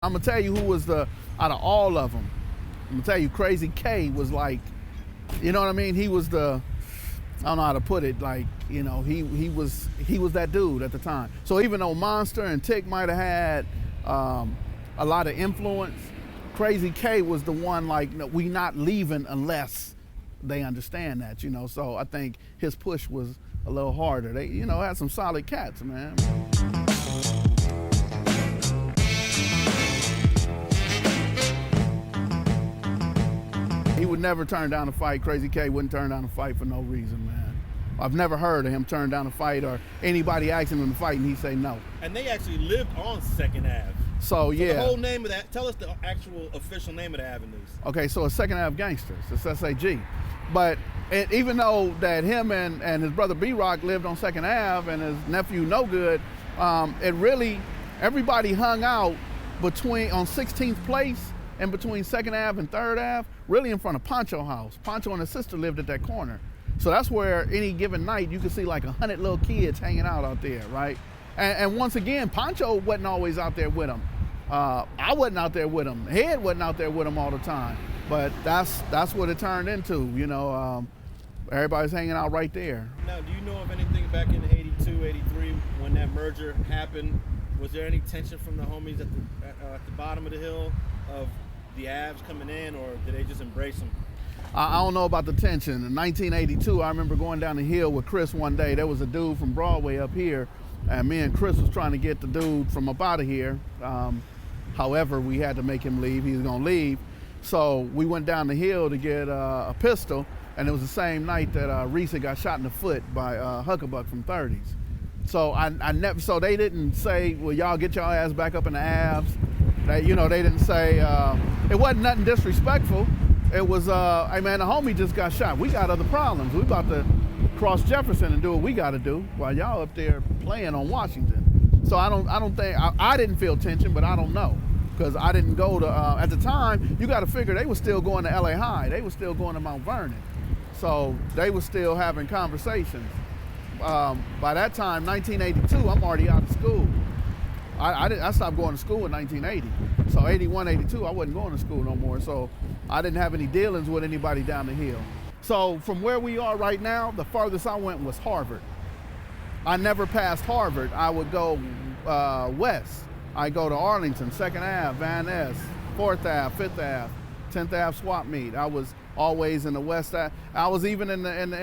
I'm gonna tell you who was out of all of them. I'm gonna tell you, Crazy K was like, you know what I mean? He was I don't know how to put it, like, you know, he was that dude at the time. So even though Monster and Tick might have had a lot of influence, Crazy K was the one like, no, we not leaving unless they understand that, you know. So I think his push was a little harder. They, you know, had some solid cats, man. He would never turn down a fight. Crazy K wouldn't turn down a fight for no reason, man. I've never heard of him turn down a fight or anybody asking him to fight and he say no. And they actually lived on 2nd Ave. So yeah. The whole name of that, tell us the actual official name of the Avenues. Okay, so it's 2nd Ave Gangsters, it's SAG. But even though that him and his brother B-Rock lived on 2nd Ave and his nephew No Good, it really, everybody hung out on 16th Place and between 2nd Ave and 3rd Ave, really in front of Poncho House. Poncho and his sister lived at that corner. So that's where any given night you could see like 100 little kids hanging out there, right? And once again, Poncho wasn't always out there with them. I wasn't out there with him. Head wasn't out there with him all the time. But that's what it turned into, you know. Everybody's hanging out right there. Now, do you know of anything back in 82, 83 when that merger happened? Was there any tension from the homies at the bottom of the hill of the Avs coming in, or did they just embrace them? I don't know about the tension. In 1982, I remember going down the hill with Chris one day. There was a dude from Broadway up here, and me and Chris was trying to get the dude from up out of here. However, we had to make him leave. He was gonna leave. So we went down the hill to get a pistol, and it was the same night that Reese got shot in the foot by Huckabuck from 30s. So so they didn't say, well, y'all get y'all ass back up in the Avs. They didn't say, it wasn't nothing disrespectful. It was, hey man, the homie just got shot. We got other problems. We about to cross Jefferson and do what we got to do while y'all up there playing on Washington. So I don't think, I didn't feel tension, but I don't know. Because I didn't go to, at the time, you got to figure they were still going to LA High. They were still going to Mount Vernon. So they were still having conversations. By that time, 1982, I'm already out of school. I stopped going to school in 1980. So 81, 82, I wasn't going to school no more. So I didn't have any dealings with anybody down the hill. So from where we are right now, the farthest I went was Harvard. I never passed Harvard. I would go west. I go to Arlington, 2nd Ave, Van Ness, 4th Ave, 5th Ave, 10th Ave swap meet. I was always in the west Ave. I was even in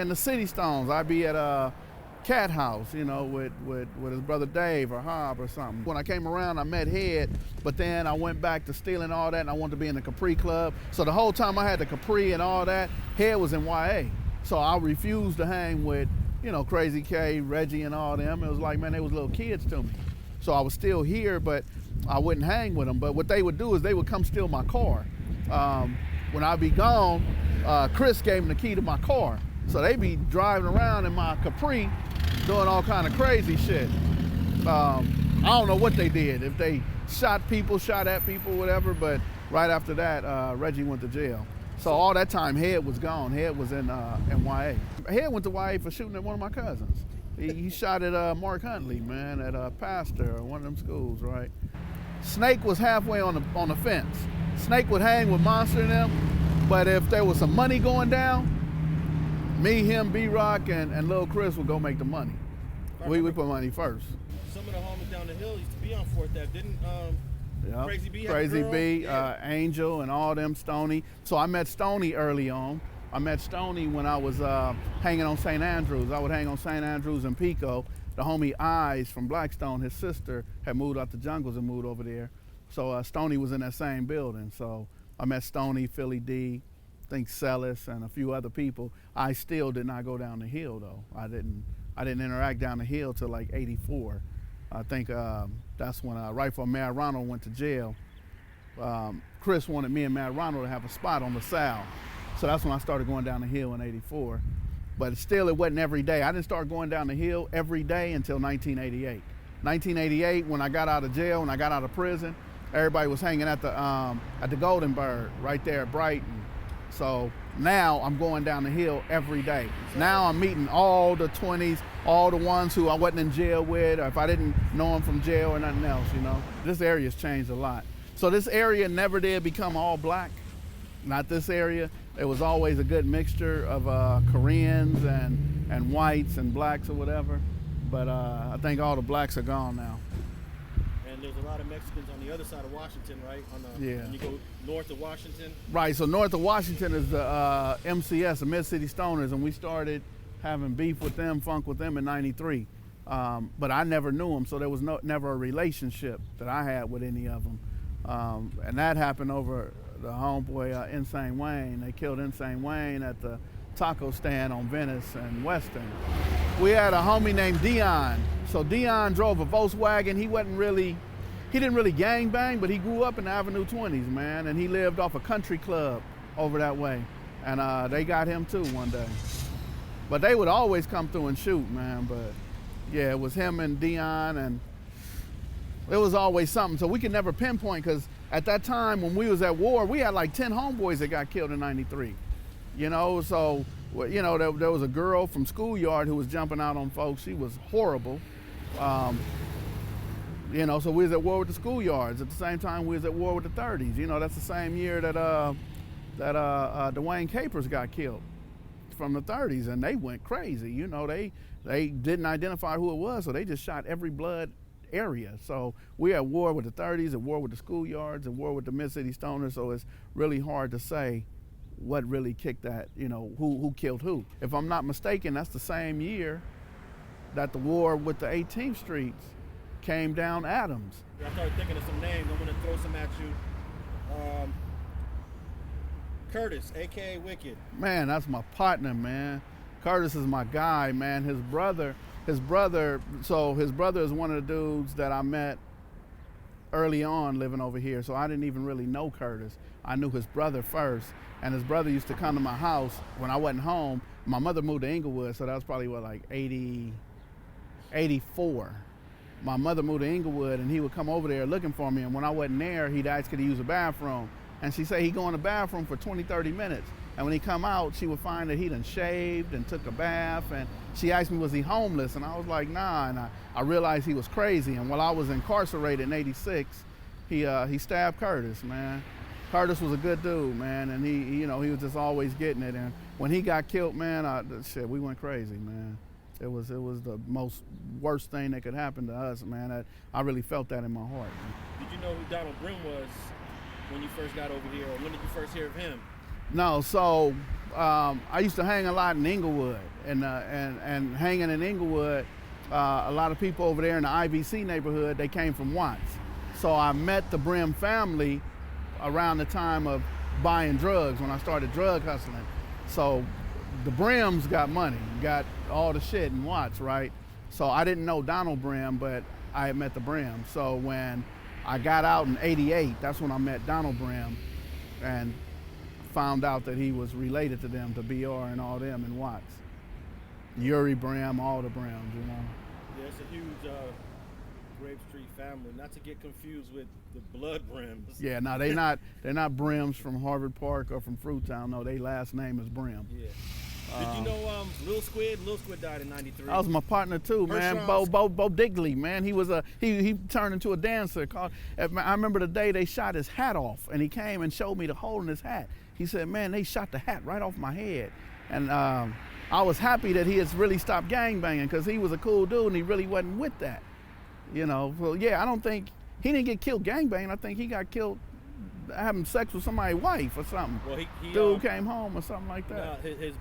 the City Stones. I'd be at Cat House, you know, with his brother Dave or Hob or something. When I came around, I met Head, but then I went back to stealing all that and I wanted to be in the Capri Club. So the whole time I had the Capri and all that, Head was in YA. So I refused to hang with, you know, Crazy K, Reggie and all them. It was like, man, they was little kids to me. So I was still here, but I wouldn't hang with them. But what they would do is they would come steal my car. When I'd be gone, Chris gave them the key to my car. So they'd be driving around in my Capri doing all kind of crazy shit. I don't know what they did, if they shot at people, whatever, but right after that, Reggie went to jail. So all that time, Head was gone. Head was in YA. Head went to YA for shooting at one of my cousins. He shot at Mark Huntley, man, at Pastor or one of them schools, right? Snake was halfway on the fence. Snake would hang with Monster and them, but if there was some money going down, me, him, B-Rock, and Lil Chris would go make the money. We would put money first. Some of the homies down the hill used to be on 4th Ave, didn't Yep. Crazy B have Crazy a girl? B, Yeah. Angel, and all them, Stoney. So I met Stoney early on. I met Stoney when I was hanging on St. Andrews. I would hang on St. Andrews and Pico. The homie Eyes from Blackstone, his sister, had moved out the jungles and moved over there. So Stoney was in that same building. So I met Stoney, Philly D, I think Celis, and a few other people. I still did not go down the hill though. I didn't interact down the hill till like 84. I think that's when right before Matt Ronald went to jail. Chris wanted me and Matt Ronald to have a spot on LaSalle. So that's when I started going down the hill in 84. But still, it wasn't every day. I didn't start going down the hill every day until 1988. 1988, when I got out of jail, when I got out of prison, everybody was hanging at the Golden Bird right there at Brighton. So now I'm going down the hill every day. Now I'm meeting all the 20s, all the ones who I wasn't in jail with, or if I didn't know them from jail or nothing else, you know. This area's changed a lot. So this area never did become all black. Not this area. There was always a good mixture of Koreans and whites and blacks or whatever. But I think all the blacks are gone now. And there's a lot of Mexicans on the other side of Washington, right? Yeah. When you go north of Washington. Right, so north of Washington is the MCS, the Mid-City Stoners, and we started having beef with them, funk with them in '93. But I never knew them, so there was never a relationship that I had with any of them. And that happened over the homeboy Insane Wayne. They killed Insane Wayne at the taco stand on Venice and Western. We had a homie named Dion. So Dion drove a Volkswagen. He didn't really gang bang, but he grew up in the Avenue 20s, man, and he lived off a country club over that way. And they got him too one day. But they would always come through and shoot, man. But yeah, it was him and Dion, and it was always something. So we could never pinpoint, because at that time when we was at war, we had like 10 homeboys that got killed in '93. You know, so, you know, there was a girl from Schoolyard who was jumping out on folks. She was horrible. You know, so we was at war with the Schoolyards. At the same time, we was at war with the 30s. You know, that's the same year that Dwayne Capers got killed from the 30s, and they went crazy. You know, they didn't identify who it was, so they just shot every blood area. So we at war with the 30s, at war with the Schoolyards, at war with the Mid-City Stoners, so it's really hard to say what really kicked that, you know, who killed who. If I'm not mistaken, that's the same year that the war with the 18th Streets came down Adams. I started thinking of some names. I'm going to throw some at you. Curtis, a.k.a. Wicked. Man, that's my partner, man. Curtis is my guy, man. His brother is one of the dudes that I met early on living over here. So I didn't even really know Curtis. I knew his brother first. And his brother used to come to my house when I wasn't home. My mother moved to Inglewood, so that was probably like 84. My mother moved to Inglewood, and he would come over there looking for me. And when I wasn't there, he'd ask could he use a bathroom. And she said he'd go in the bathroom for 20, 30 minutes. And when he come out, she would find that he done shaved and took a bath. And she asked me, was he homeless? And I was like, nah. And I realized he was crazy. And while I was incarcerated in '86, he stabbed Curtis, man. Curtis was a good dude, man. And he was just always getting it. And when he got killed, man, we went crazy, man. It was the worst thing that could happen to us, man. I really felt that in my heart. Did you know who Donald Brim was when you first got over here, or when did you first hear of him? No, so I used to hang a lot in Inglewood, and hanging in Inglewood, a lot of people over there in the IVC neighborhood, they came from Watts. So I met the Brim family around the time of buying drugs, when I started drug hustling. So the Brims got money, got all the shit in Watts, right? So I didn't know Donald Brim, but I had met the Brim. So when I got out in '88, that's when I met Donald Brim and found out that he was related to them, to BR and all them in Watts. Yuri Brim, all the Brims, you know. Yeah, it's a huge Grape Street family. Not to get confused with the Blood Brims. Yeah, no, they're not Brims from Harvard Park or from Fruitown. No, their last name is Brim. Yeah. Did you know Lil Squid? Lil Squid died in '93. That was my partner too, man. Bo Digley, man. He turned into a dancer. I remember the day they shot his hat off, and he came and showed me the hole in his hat. He said, man, they shot the hat right off my head. And I was happy that he has really stopped gangbanging, because he was a cool dude and he really wasn't with that. You know, so yeah, I don't think, he didn't get killed gangbanging. I think he got killed having sex with somebody's wife or something. Well, dude came home or something like that. His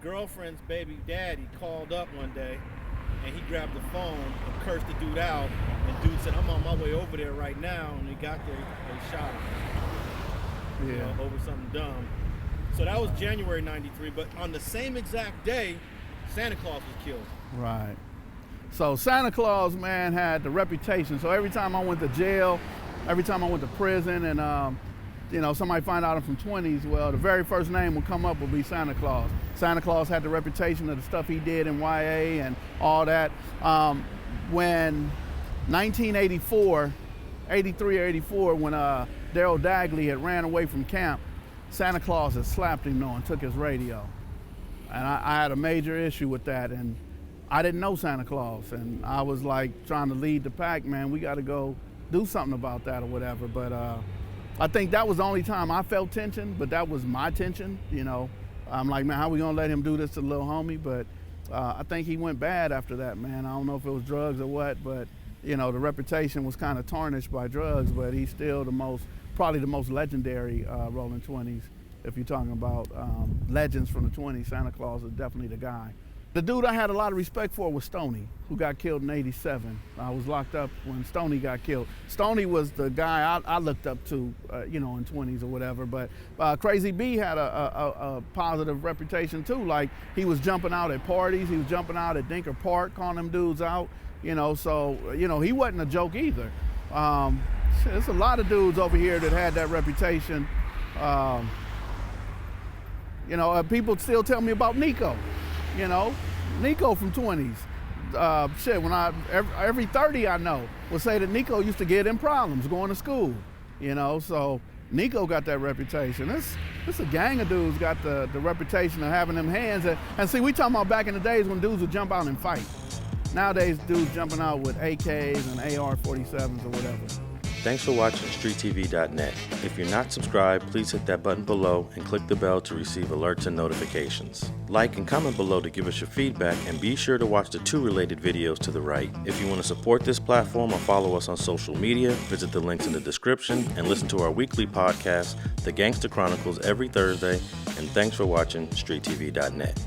girlfriend's baby daddy called up one day, and he grabbed the phone and cursed the dude out. And dude said, "I'm on my way over there right now." And he got there, they shot him. Yeah. You know, over something dumb. So that was January '93. But on the same exact day, Santa Claus was killed. Right. So Santa Claus, man, had the reputation. So every time I went to jail, every time I went to prison, and somebody find out I'm from 20s, well, the very first name would come up would be Santa Claus. Santa Claus had the reputation of the stuff he did in YA and all that. When 1984, 83 or 84, when Daryl Dagley had ran away from camp, Santa Claus had slapped him and took his radio. And I had a major issue with that, and I didn't know Santa Claus, and I was like trying to lead the pack, man. We got to go do something about that or whatever. But I think that was the only time I felt tension, but that was my tension, you know. I'm like, man, how we gonna let him do this to the little homie? But I think he went bad after that, man. I don't know if it was drugs or what, but you know, the reputation was kind of tarnished by drugs, but he's still probably the most legendary Rolling 20s. If you're talking about legends from the 20s, Santa Claus is definitely the guy. The dude I had a lot of respect for was Stoney, who got killed in '87. I was locked up when Stoney got killed. Stoney was the guy I looked up to, you know, in 20s or whatever. But Crazy B had a positive reputation too. Like, he was jumping out at parties, he was jumping out at Dinker Park, calling them dudes out, you know. So, you know, he wasn't a joke either. There's a lot of dudes over here that had that reputation. You know, people still tell me about Nico. You know, Nico from 20s. When every 30 I know will say that Nico used to get in problems going to school. You know, so Nico got that reputation. This a gang of dudes got the reputation of having them hands. And see, we talking about back in the days when dudes would jump out and fight. Nowadays, dudes jumping out with AKs and AR-47s or whatever. Thanks for watching StreetTV.net. If you're not subscribed, please hit that button below and click the bell to receive alerts and notifications. Like and comment below to give us your feedback, and be sure to watch the 2 related videos to the right. If you want to support this platform or follow us on social media, visit the links in the description and listen to our weekly podcast, The Gangster Chronicles, every Thursday. And thanks for watching StreetTV.net.